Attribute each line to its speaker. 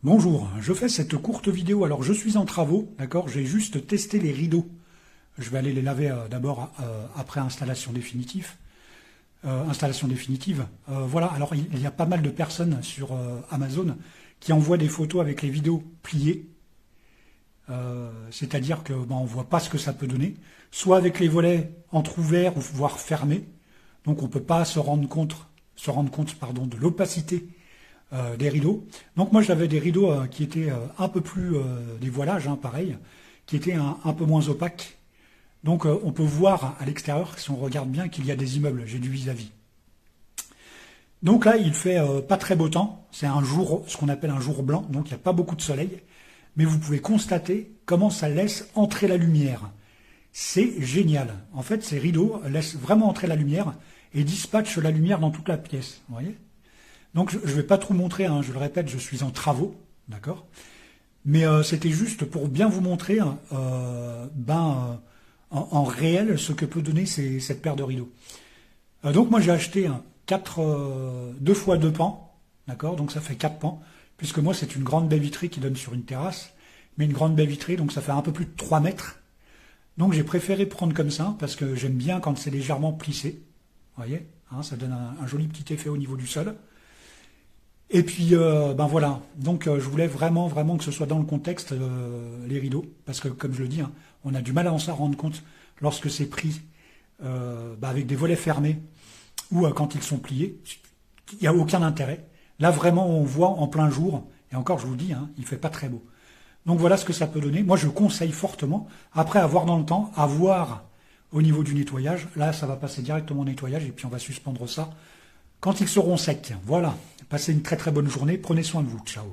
Speaker 1: Bonjour, je fais cette courte vidéo. Alors je suis en travaux, d'accord, j'ai juste testé les rideaux. Je vais aller les laver d'abord après installation définitive. Voilà, alors il y a pas mal de personnes sur Amazon qui envoient des photos avec les vidéos pliées. C'est-à-dire que on voit pas ce que ça peut donner. Soit avec les volets entrouverts ou voire fermés. Donc on peut pas se rendre compte de l'opacité des rideaux. Donc moi j'avais des rideaux qui étaient un peu plus des voilages, pareil, qui étaient un peu moins opaques. Donc on peut voir à l'extérieur, si on regarde bien, qu'il y a des immeubles. J'ai du vis-à-vis. Donc là il fait pas très beau temps. C'est un jour, ce qu'on appelle un jour blanc. Donc il n'y a pas beaucoup de soleil. Mais vous pouvez constater comment ça laisse entrer la lumière. C'est génial. En fait, ces rideaux laissent vraiment entrer la lumière et dispatchent la lumière dans toute la pièce. Vous voyez ? Donc je ne vais pas trop montrer, je le répète, je suis en travaux, d'accord ? Mais c'était juste pour bien vous montrer en réel ce que peut donner cette paire de rideaux. Donc moi j'ai acheté 2 fois 2 pans, d'accord ? Donc ça fait 4 pans, puisque moi c'est une grande baie vitrée qui donne sur une terrasse, mais une grande baie vitrée, donc ça fait un peu plus de 3 mètres. Donc j'ai préféré prendre comme ça, parce que j'aime bien quand c'est légèrement plissé, vous voyez ? Ça donne un joli petit effet au niveau du sol. Et puis, voilà, donc je voulais vraiment que ce soit dans le contexte, les rideaux, parce que comme je le dis, on a du mal à s'en rendre compte lorsque c'est pris avec des volets fermés ou quand ils sont pliés, il n'y a aucun intérêt. Là vraiment on voit en plein jour, et encore je vous le dis, il fait pas très beau. Donc voilà ce que ça peut donner. Moi je conseille fortement, après avoir dans le temps, à voir au niveau du nettoyage, là ça va passer directement au nettoyage et puis on va suspendre ça quand ils seront secs. Voilà, passez une très très bonne journée, prenez soin de vous, ciao.